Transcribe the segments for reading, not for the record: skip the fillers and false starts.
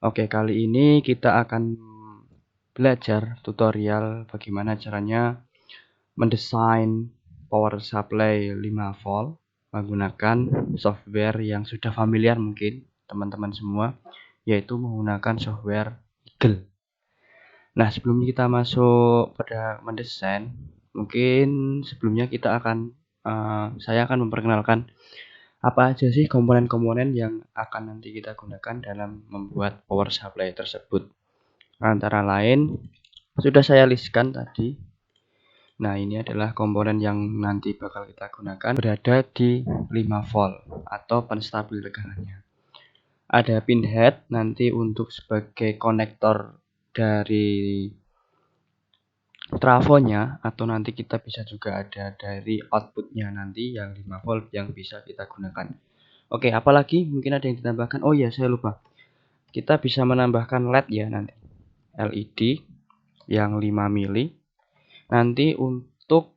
Oke, kali ini kita akan belajar tutorial bagaimana caranya mendesain power supply 5 volt menggunakan software yang sudah familiar mungkin teman-teman semua, yaitu menggunakan software Eagle. Nah, sebelum kita masuk pada mendesain, mungkin sebelumnya saya akan memperkenalkan apa aja sih komponen-komponen yang akan nanti kita gunakan dalam membuat power supply tersebut. Antara lain sudah saya listkan tadi. Nah, ini adalah komponen yang nanti bakal kita gunakan, berada di 5 volt atau penstabil tegangannya. Ada pin head nanti untuk sebagai konektor dari trafonya, atau nanti kita bisa juga ada dari outputnya nanti yang 5 volt yang bisa kita gunakan. Oke, apalagi mungkin ada yang ditambahkan. Oh ya, saya lupa. Kita bisa menambahkan LED ya nanti. LED yang 5 mili nanti untuk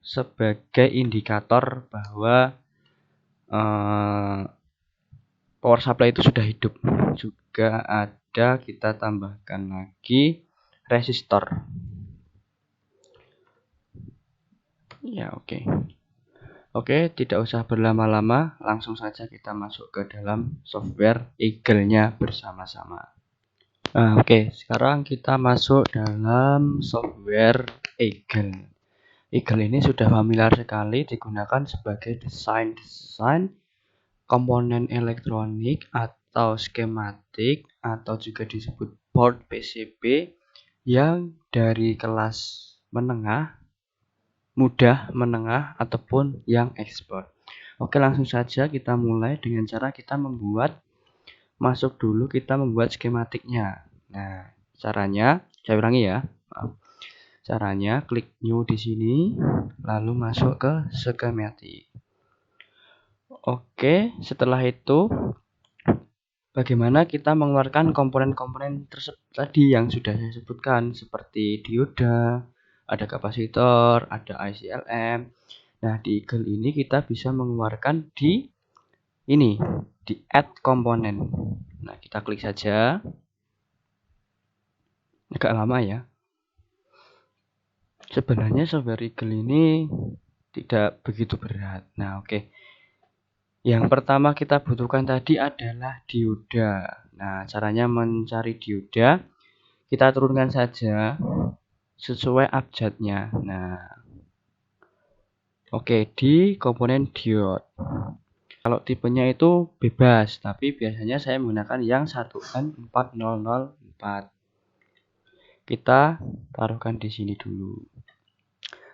sebagai indikator bahwa power supply itu sudah hidup. Juga ada kita tambahkan lagi resistor. Ya, oke. Oke, tidak usah berlama-lama, langsung saja kita masuk ke dalam software Eagle-nya bersama-sama. Oke, sekarang kita masuk dalam software Eagle. Eagle ini sudah familiar sekali digunakan sebagai desain komponen elektronik atau skematik atau juga disebut board PCB yang dari kelas menengah, mudah, menengah ataupun yang ekspor. Oke, langsung saja kita mulai dengan cara kita membuat skematiknya. Nah, caranya saya ulangi ya. Caranya klik new di sini lalu masuk ke skematik. Oke, setelah itu bagaimana kita mengeluarkan komponen-komponen tersebut tadi yang sudah saya sebutkan, seperti dioda, ada kapasitor, ada ICLM. Nah, di Eagle ini kita bisa mengeluarkan di add komponen. Nah, kita klik saja. Agak lama ya. Sebenarnya software Eagle ini tidak begitu berat. Nah, oke. Yang pertama kita butuhkan tadi adalah dioda. Nah, caranya mencari dioda, kita turunkan saja sesuai abjadnya. Nah, oke, di komponen diode. Kalau tipenya itu bebas, tapi biasanya saya menggunakan yang 1N4004. Kita taruhkan di sini dulu.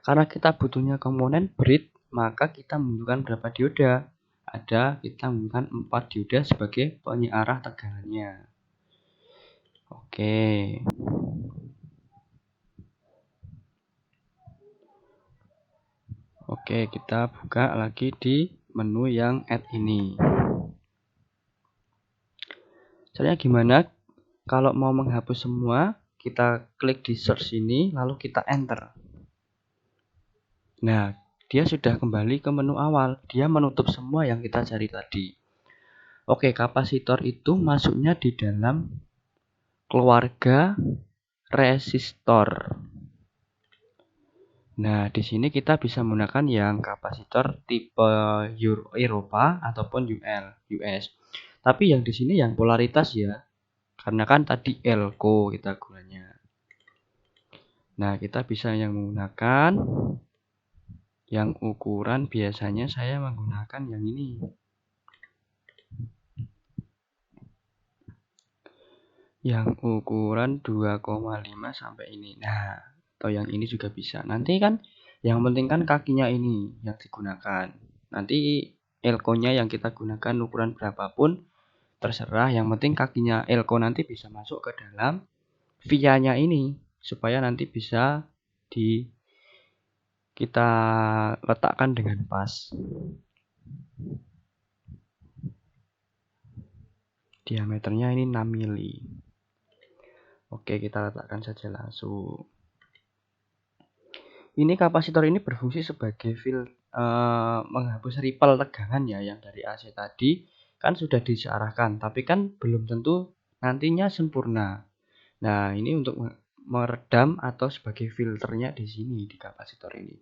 Karena kita butuhnya komponen bridge, maka kita membutuhkan berapa dioda? Kita menggunakan 4 dioda sebagai penyiarah tegangannya. Oke, kita buka lagi di menu yang add ini. Caranya gimana? Kalau mau menghapus semua, kita klik di search ini lalu kita enter. Nah, dia sudah kembali ke menu awal. Dia menutup semua yang kita cari tadi. Oke, kapasitor itu masuknya di dalam keluarga resistor. Nah, di sini kita bisa menggunakan yang kapasitor tipe Eropa ataupun US. Tapi yang di sini yang polaritas ya. Karena kan tadi elko kita gunanya. Nah, kita bisa yang menggunakan yang ukuran, biasanya saya menggunakan yang ini. Yang ukuran 2,5 sampai ini. Nah, atau yang ini juga bisa. Nanti kan yang penting kan kakinya ini yang digunakan. Nanti elko-nya yang kita gunakan ukuran berapapun terserah. Yang penting kakinya elko nanti bisa masuk ke dalam via-nya ini supaya nanti bisa kita letakkan dengan pas. Diameternya ini 6 mili. Oke, kita letakkan saja langsung. Ini kapasitor ini berfungsi sebagai menghapus ripple tegangan ya, yang dari AC tadi kan sudah disearahkan, tapi kan belum tentu nantinya sempurna. Nah, ini untuk meredam atau sebagai filternya di sini di kapasitor ini.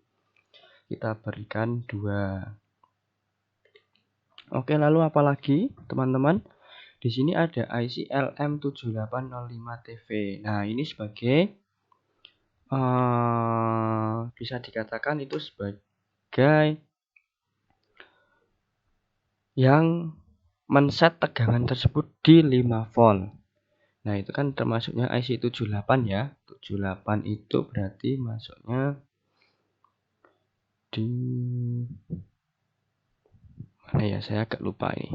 Kita berikan 2. Oke, lalu apalagi teman-teman? Di sini ada IC LM7805TV. Nah, ini sebagai bisa dikatakan itu sebagai yang men-set tegangan tersebut di 5 volt. Nah, itu kan termasuknya IC 78 ya. 78 itu berarti masuknya di mana ya? Saya agak lupa ini.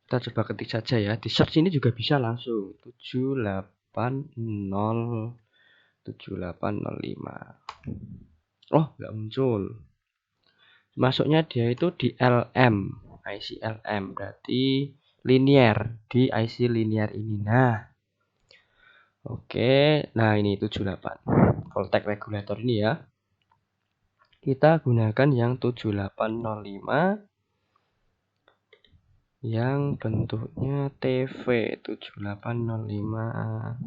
Kita coba ketik saja ya. Di search ini juga bisa langsung 7805. Oh, nggak muncul. Masuknya dia itu di LM, IC LM, berarti linear, di IC linear ini. Nah, oke, nah ini 78 voltage regulator ini ya. Kita gunakan yang 7805 yang bentuknya TV 7805.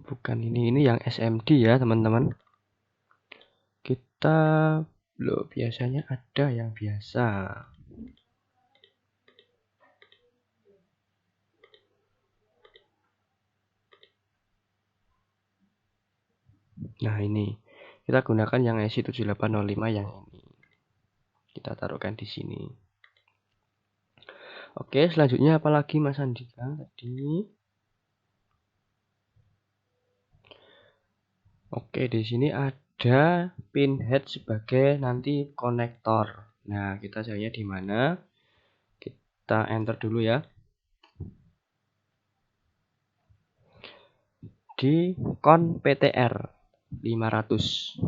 Bukan ini yang SMD ya teman-teman. Kita biasanya ada yang biasa. Nah, ini kita gunakan yang IC 7805 yang ini. Kita taruhkan di sini. Oke, selanjutnya apalagi Mas Andika tadi? Oke, di sini ada pinhead sebagai nanti konektor. Nah, kita carinya di mana? Kita enter dulu ya. Di kon PTR 500.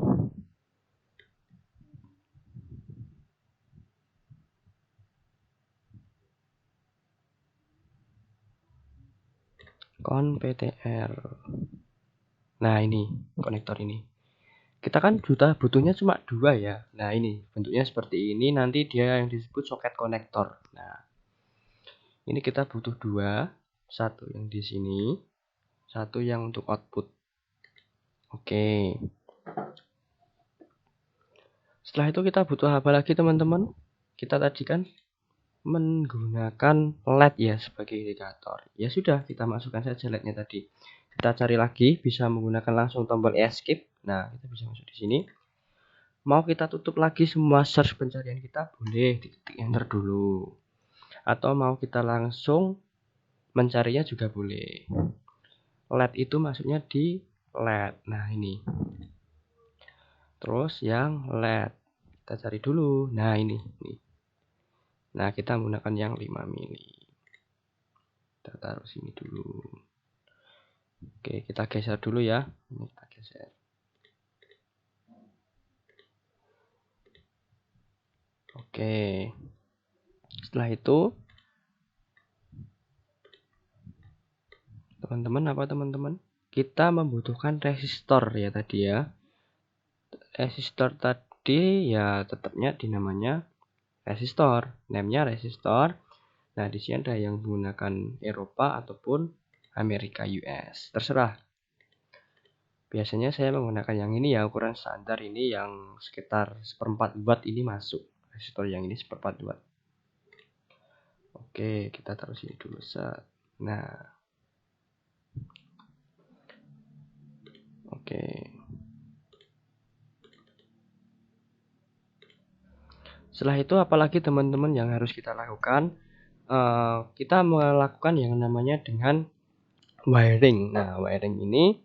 Kon PTR. Nah, ini konektor ini. Kita kan butuhnya cuma 2 ya. Nah, ini bentuknya seperti ini. Nanti dia yang disebut soket konektor. Nah, ini kita butuh 2. Satu yang di sini, satu yang untuk output. Oke. Setelah itu kita butuh apa lagi teman-teman? Kita tadi kan menggunakan LED ya sebagai indikator. Ya sudah, kita masukkan saja LED-nya tadi. Kita cari lagi, bisa menggunakan langsung tombol escape. Nah, kita bisa masuk di sini. Mau kita tutup lagi semua search pencarian kita, boleh diketik enter dulu. Atau mau kita langsung mencarinya juga boleh. LED itu maksudnya di LED. Nah, ini. Terus yang LED. Kita cari dulu. Nah, ini. Nah, kita menggunakan yang 5 mili. Kita taruh sini dulu. Oke, kita geser dulu ya. Ini kita geser. Oke. Setelah itu, teman-teman? Kita membutuhkan resistor ya tadi ya. Resistor tadi ya tetapnya dinamanya resistor. Name-nya resistor. Nah, di sini ada yang menggunakan Eropa ataupun Amerika US. Terserah. Biasanya saya menggunakan yang ini ya, ukuran standar ini yang sekitar 1/4 watt ini masuk. Resistor yang ini 1/4 watt. Oke, kita taruh sini dulu. Nah. Oke. Setelah itu apalagi teman-teman yang harus kita lakukan? Kita melakukan yang namanya dengan wiring. Nah, wiring ini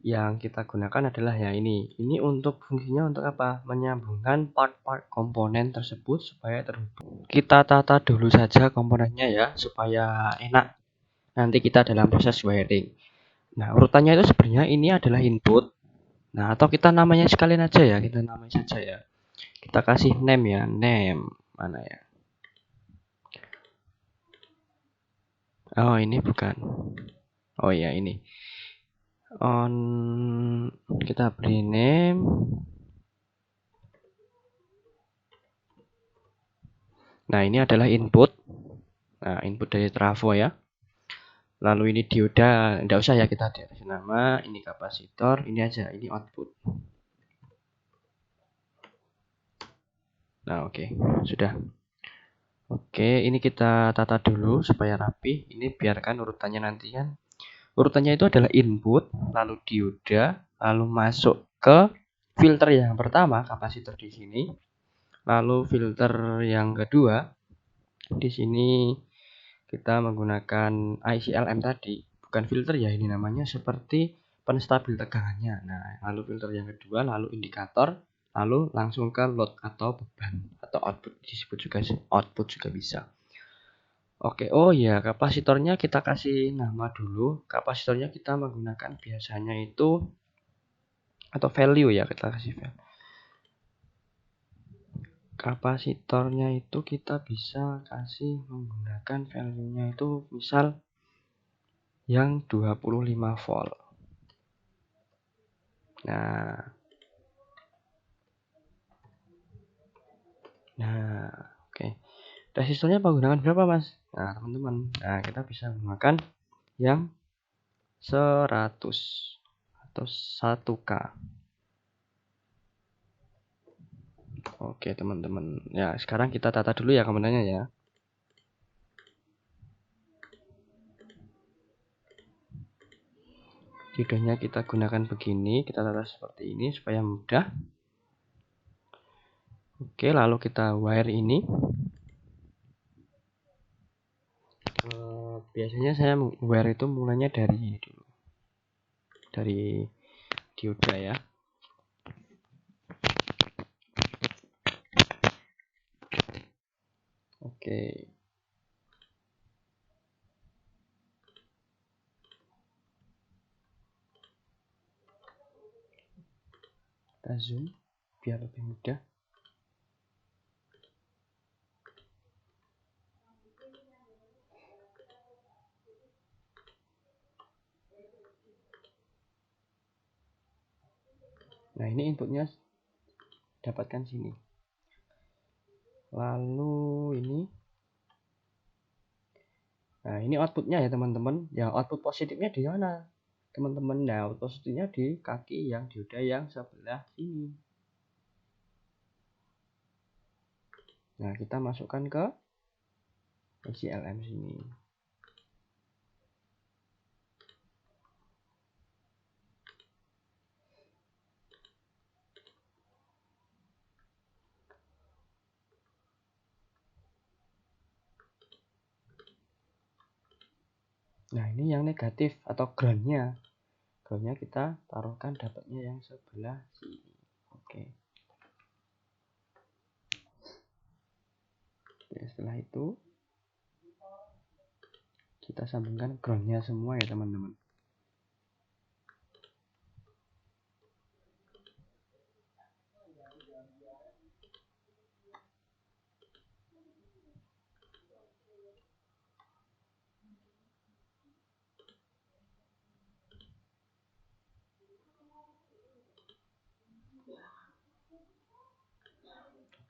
yang kita gunakan adalah ya ini. Ini untuk fungsinya untuk apa? Menyambungkan part-part komponen tersebut supaya terhubung. Kita tata dulu saja komponennya ya, supaya enak nanti kita dalam proses wiring. Nah, urutannya itu sebenarnya ini adalah input. Nah, atau kita namanya sekalian aja ya, kita namanya saja ya. Kita kasih name ya, name. Mana ya? Oh, ini bukan. Oh ya, ini. on, kita beri name. Nah, ini adalah input. Nah, input dari trafo ya. Lalu ini dioda, enggak usah ya kita kasih nama, ini kapasitor, ini aja, ini output. Nah, oke, sudah. Oke, ini kita tata dulu supaya rapi. Ini biarkan urutannya nanti kan. Urutannya itu adalah input, lalu dioda, lalu masuk ke filter yang pertama, kapasitor di sini. Lalu filter yang kedua, di sini kita menggunakan ICLM tadi, bukan filter ya, ini namanya seperti penstabil tegangannya. Nah, lalu filter yang kedua, lalu indikator, lalu langsung ke load atau beban atau output, disebut juga output juga bisa. Oke, oh ya, kapasitornya kita kasih nama dulu. Kapasitornya kita menggunakan biasanya itu atau value ya, kita kasih value. Kapasitornya itu kita bisa kasih menggunakan value-nya itu misal yang 25 volt. Nah, oke. Resistornya menggunakan berapa, Mas? Nah, teman-teman. Nah, kita bisa menggunakan yang 100 atau 1K. Oke, teman-teman. Ya, sekarang kita tata dulu ya komponennya ya. Diodonya kita gunakan begini, kita tata seperti ini supaya mudah. Oke, lalu kita wire ini. Biasanya saya wire itu mulainya dari ini dulu. Dari dioda ya. Oke. Kita zoom biar lebih mudah. Nah, ini inputnya dapatkan sini. Lalu ini. Nah, ini outputnya ya teman-teman. Yang output positifnya di mana? Teman-teman, nah output positifnya di kaki yang dioda yang sebelah sini. Nah, kita masukkan ke ICLM sini. Nah, ini yang negatif atau groundnya. Groundnya kita taruhkan dapatnya yang sebelah sini. Oke. Oke, setelah itu kita sambungkan groundnya semua ya teman-teman.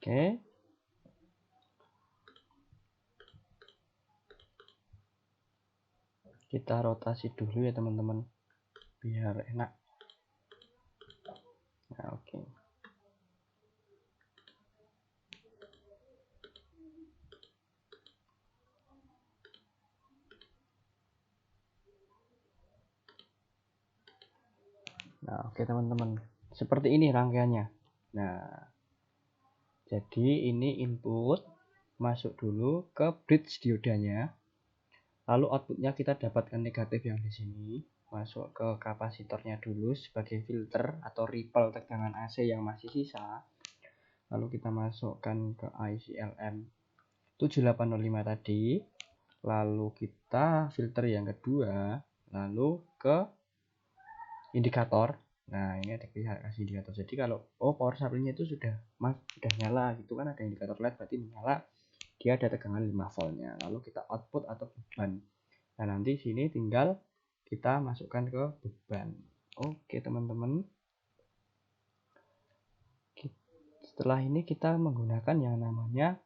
Oke. Kita rotasi dulu ya teman-teman biar enak. Nah, oke. Nah, oke teman-teman. Seperti ini rangkaiannya. Nah, jadi ini input masuk dulu ke bridge diodanya. Lalu outputnya kita dapatkan negatif yang di sini. Masuk ke kapasitornya dulu sebagai filter atau ripple tegangan AC yang masih sisa. Lalu kita masukkan ke ICLM 7805 tadi. Lalu kita filter yang kedua. Lalu ke indikator. Nah, ini ada kasih indikator. Jadi kalau power supply-nya itu sudah nyala gitu kan, ada indikator LED berarti menyala. Dia ada tegangan 5 voltnya. Lalu kita output atau beban. Nah, nanti sini tinggal kita masukkan ke beban. Oke teman-teman, setelah ini kita menggunakan yang namanya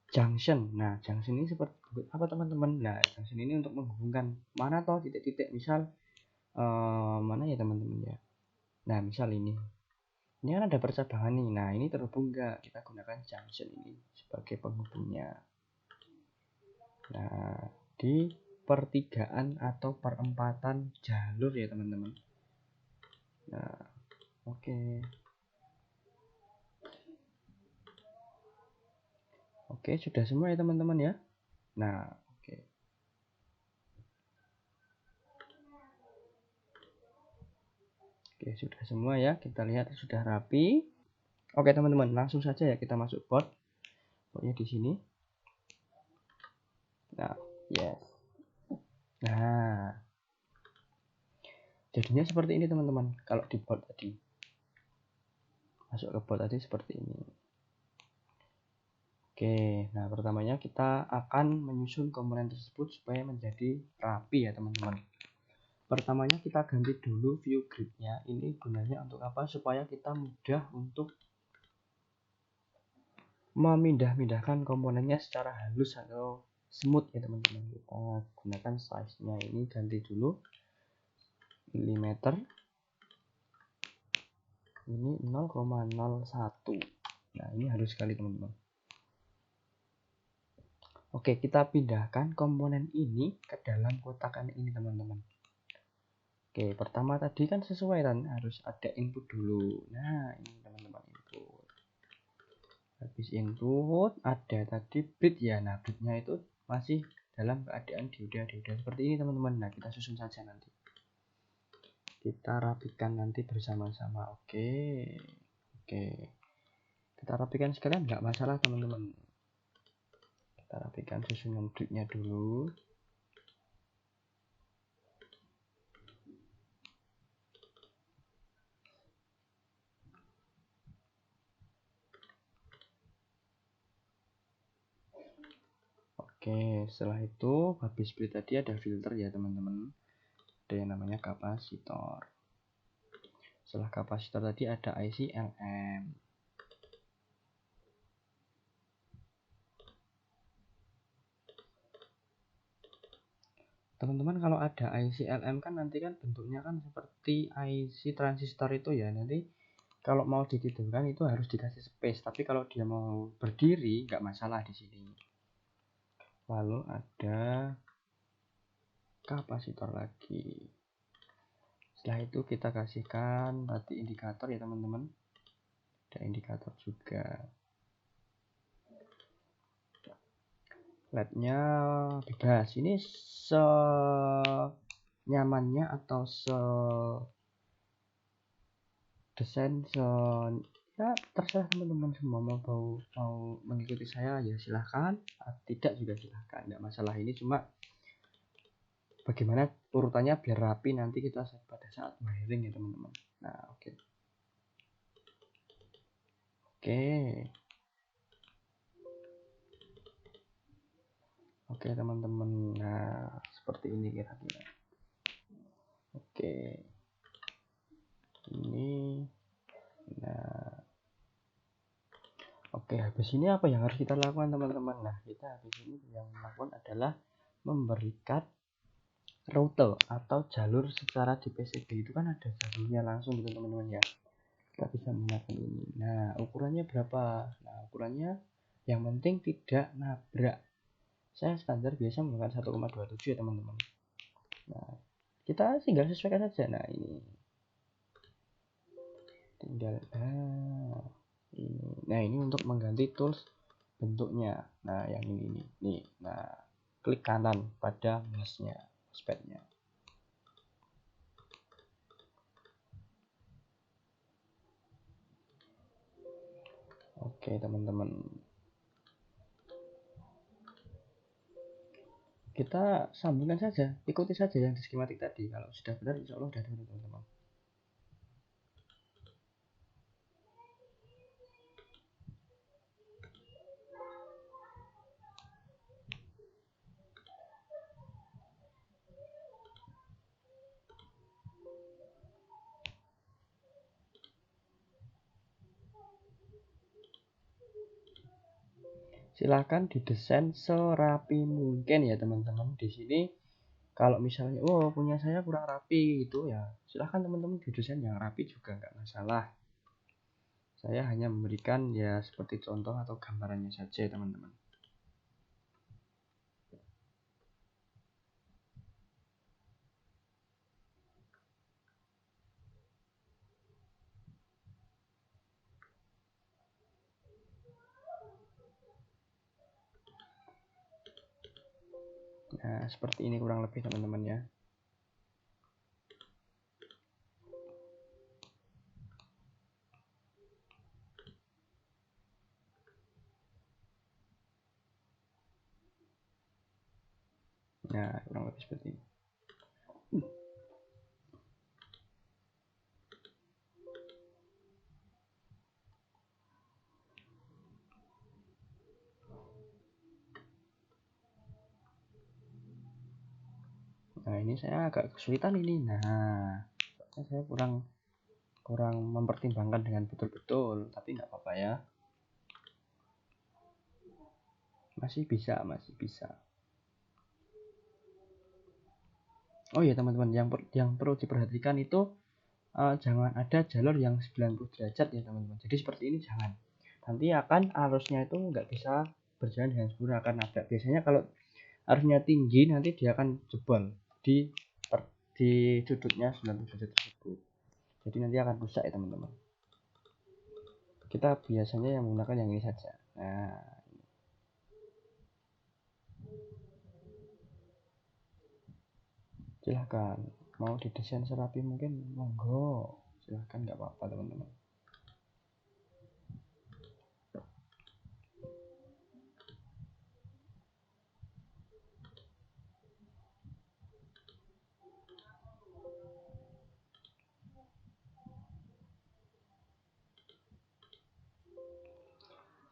junction. Nah, junction ini seperti apa teman-teman? Nah, junction ini untuk menghubungkan mana toh titik-titik, misal mana ya teman-teman ya. Nah, misal ini kan ada percabangan nih. Nah, ini terhubung enggak? Kita gunakan junction ini sebagai penghubungnya. Nah, di pertigaan atau perempatan jalur ya teman-teman. Nah, oke. Oke, sudah semua ya teman-teman ya. Nah, oke. Oke, sudah semua ya. Kita lihat sudah rapi. Oke teman-teman, langsung saja ya kita masuk board. Boardnya di sini. Nah, yes. Nah, jadinya seperti ini teman-teman. Kalau di board tadi, masuk ke board tadi seperti ini. Oke, nah pertamanya kita akan menyusun komponen tersebut supaya menjadi rapi ya teman-teman. Pertamanya kita ganti dulu view gridnya. Ini gunanya untuk apa? Supaya kita mudah untuk memindah-mindahkan komponennya secara halus atau smooth ya teman-teman. Kita gunakan size nya ini, ganti dulu milimeter, ini 0,01. Nah, ini halus sekali teman-teman. Oke, kita pindahkan komponen ini ke dalam kotakan ini teman-teman. Oke, pertama tadi kan sesuai kan, harus ada input dulu. Nah, ini teman-teman, input. Habis input ada tadi bit ya. Nah, bitnya itu masih dalam keadaan dioda seperti ini teman-teman. Nah, kita susun saja nanti. Kita rapikan nanti bersama-sama. Oke. Kita rapikan sekalian, nggak masalah teman-teman. Kita rapikan susunan bitnya dulu. Oke, setelah itu habis beli tadi ada filter ya teman-teman. Ada yang namanya kapasitor. Setelah kapasitor tadi ada IC LM. Teman-teman kalau ada IC LM kan nanti kan bentuknya kan seperti IC transistor itu ya. Nanti kalau mau ditidurkan itu harus dikasih space. Tapi kalau dia mau berdiri nggak masalah di sini. Lalu ada kapasitor lagi. Setelah itu kita kasihkan tadi indikator ya teman-teman. Ada indikator juga. LED-nya bebas. Ini senyamannya atau desain ya terserah teman-teman semua mau mengikuti saya ya silahkan, tidak juga silahkan, nggak masalah. Ini cuma bagaimana urutannya biar rapi nanti kita pada saat wiring ya teman-teman. Nah, oke teman-teman. Nah, seperti ini kira-kira. Ini nah, habis ini apa yang harus kita lakukan teman-teman? Nah, kita habis ini yang lakukan adalah memberikan rute atau jalur secara di PCB itu kan ada jalurnya langsung gitu teman-teman ya. Kita bisa menggunakan ini. Nah, ukurannya berapa? Nah, ukurannya yang penting tidak nabrak. Saya standar biasa menggunakan 1,27 ya teman-teman. Nah, kita tinggal sesuaikan saja. Nah, ini tinggal ini. Nah, ini untuk mengganti tools bentuknya. Nah, yang ini nih. Nah, klik kanan pada mouse-nya, mousepad-nya. Oke, teman-teman. Kita sambungkan saja, ikuti saja yang di skematik tadi. Kalau sudah benar, insya Allah sudah benar, teman-teman. Silahkan didesain serapi mungkin ya teman-teman. Di sini kalau misalnya punya saya kurang rapi gitu ya, silahkan teman-teman didesain yang rapi juga nggak masalah. Saya hanya memberikan ya seperti contoh atau gambarannya saja teman-teman. Nah, seperti ini kurang lebih teman-teman ya. Nah, kurang lebih seperti ini. Nah, ini saya agak kesulitan ini. Nah, saya kurang mempertimbangkan dengan betul-betul, tapi nggak apa-apa ya. Masih bisa. Oh ya teman-teman, yang perlu diperhatikan itu jangan ada jalur yang 90 derajat ya teman-teman. Jadi seperti ini jangan. Nanti akan arusnya itu nggak bisa berjalan dengan sempurna, akan ada. Biasanya kalau arusnya tinggi nanti dia akan jebol di sudutnya 90 derajat tersebut. Jadi nanti akan rusak ya teman-teman. Kita biasanya yang menggunakan yang ini saja. Nah, silahkan mau didesain serapi mungkin monggo, silahkan nggak apa-apa teman-teman.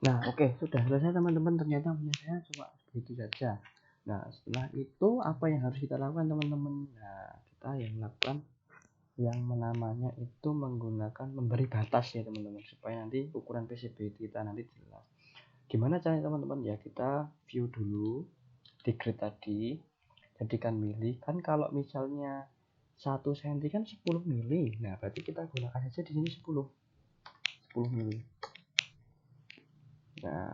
Nah, oke, sudah selesai teman-teman. Ternyata punya saya cuma begitu saja. Nah, setelah itu apa yang harus kita lakukan teman-teman? Nah, kita yang lakukan yang namanya itu menggunakan memberi batas ya teman-teman, supaya nanti ukuran PCB kita nanti jelas. Gimana caranya teman-teman? Ya kita view dulu di grid tadi, jadikan mili. Kan kalau misalnya 1 cm kan 10 mili. Nah, berarti kita gunakan saja di sini 10 mili. Nah,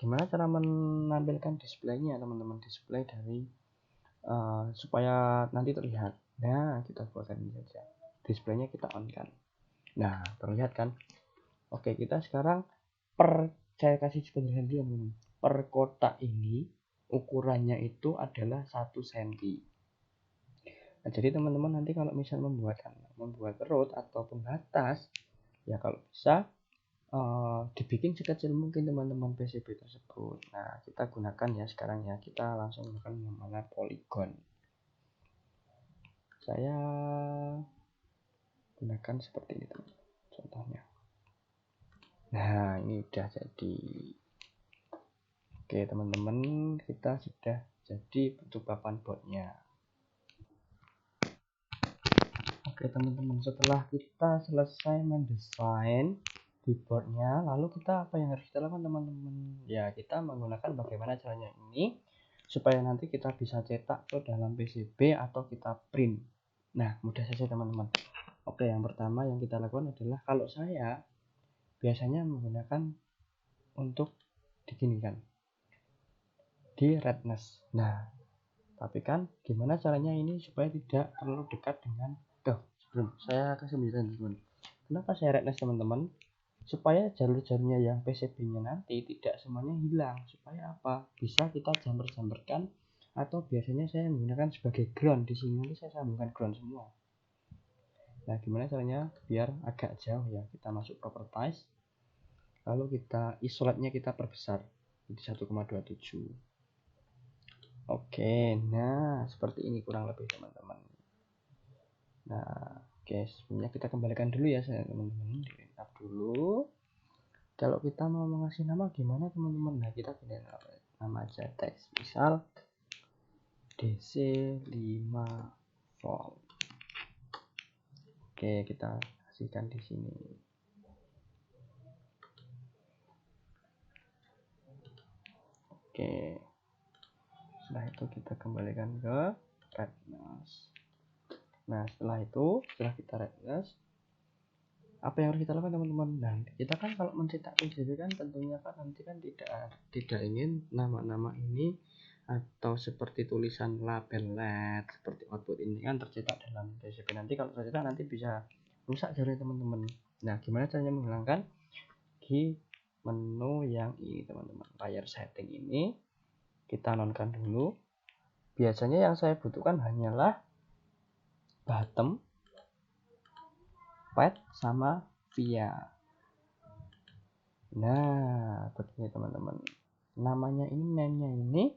gimana cara menampilkan displaynya teman-teman? Display dari supaya nanti terlihat. Nah, kita buatkan ini saja. Displaynya kita on kan. Nah, terlihat kan? Oke, kita sekarang saya kasih penjelasan dulu teman-teman. Per kotak ini ukurannya itu adalah 1 cm. Nah, jadi teman-teman nanti kalau misal membuat root atau pembatas, ya kalau bisa dibikin sekecil mungkin teman-teman PCB tersebut. Nah, kita gunakan ya sekarang ya, kita langsung gunakan yang mana polygon. Saya gunakan seperti ini teman, contohnya. Nah, ini udah jadi. Oke teman-teman, kita sudah jadi bentuk papan boardnya. Oke teman-teman, setelah kita selesai mendesain di boardnya, lalu kita apa yang harus kita lakukan teman-teman? Ya, kita menggunakan bagaimana caranya ini supaya nanti kita bisa cetak ke dalam PCB atau kita print. Nah, mudah saja teman-teman. Oke, yang pertama yang kita lakukan adalah, kalau saya biasanya menggunakan untuk diginikan di redness. Nah, tapi kan gimana caranya ini supaya tidak terlalu dekat dengan sebelum saya kasih penjelasan teman. Kenapa saya redness teman-teman? Supaya jalur-jalurnya yang PCB-nya nanti tidak semuanya hilang. Supaya apa? Bisa kita jamber-jamberkan, atau biasanya saya menggunakan sebagai ground. Di sini nanti saya sambungkan ground semua. Nah, gimana caranya biar agak jauh ya? Kita masuk properties, lalu kita isolate-nya kita perbesar jadi 1,27. Oke, nah seperti ini kurang lebih teman-teman. Nah, oke, sebenarnya kita kembalikan dulu ya teman-teman, di up dulu. Kalau kita mau mengasih nama gimana teman-teman? Nah, kita pilih nama aja teks, misal DC 5 volt. Oke, kita kasihkan di sini. Oke, setelah itu kita kembalikan ke redness. Nah, setelah kita redness, apa yang harus kita lakukan teman-teman? Nah, kita kan kalau mencetak PJP kan tentunya kan nanti kan tidak ingin nama-nama ini atau seperti tulisan label LED seperti output ini kan tercetak dalam PJP. Nanti kalau tercetak nanti bisa rusak jari teman-teman. Nah, gimana caranya menghilangkan? Di menu yang ini teman-teman, layar setting ini kita nonkan dulu. Biasanya yang saya butuhkan hanyalah bottom, pad, sama via. Nah, begini teman-teman, namanya ini, name-nya ini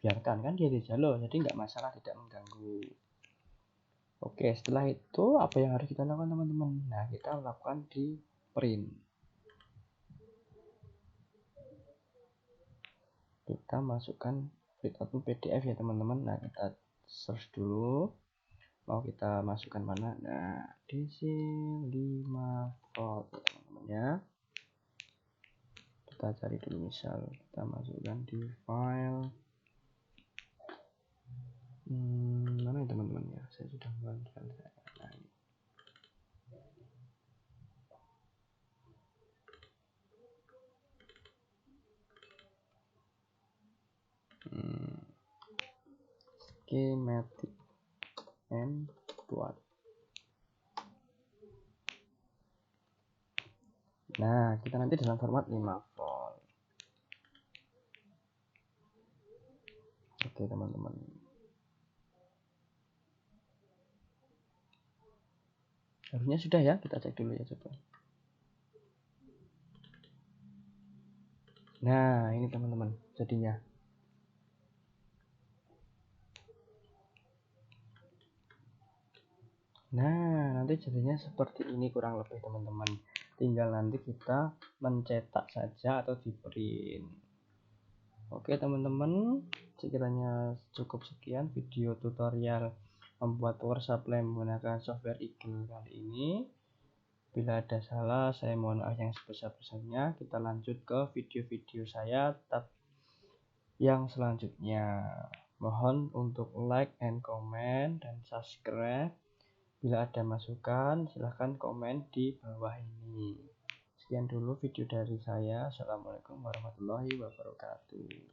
biarkan kan dia dijalo, jadi nggak masalah, tidak mengganggu. Oke, setelah itu apa yang harus kita lakukan teman-teman? Nah, kita lakukan di print. Kita masukkan print output PDF ya teman-teman. Nah, kita search dulu mau kita masukkan mana. Nah, di sini 5 volt ya teman-teman ya. Kita cari dulu, misal kita masukkan di file mana ya teman-teman ya, saya sudah membuat file saya. Nah, ini. Schematic and plot. Nah, kita nanti dalam format 5 volt. Oke teman-teman, harusnya sudah ya, kita cek dulu ya coba. Nah, ini teman-teman jadinya. Nah, nanti jadinya seperti ini kurang lebih teman-teman. Tinggal nanti kita mencetak saja atau di print. Oke teman-teman, sekiranya cukup sekian video tutorial membuat power supply menggunakan software Eagle kali ini. Bila ada salah, saya mohon maaf yang sebesar-besarnya. Kita lanjut ke video-video saya yang selanjutnya. Mohon untuk like and comment dan subscribe. Bila ada masukan, silahkan komen di bawah ini. Sekian dulu video dari saya. Assalamualaikum warahmatullahi wabarakatuh.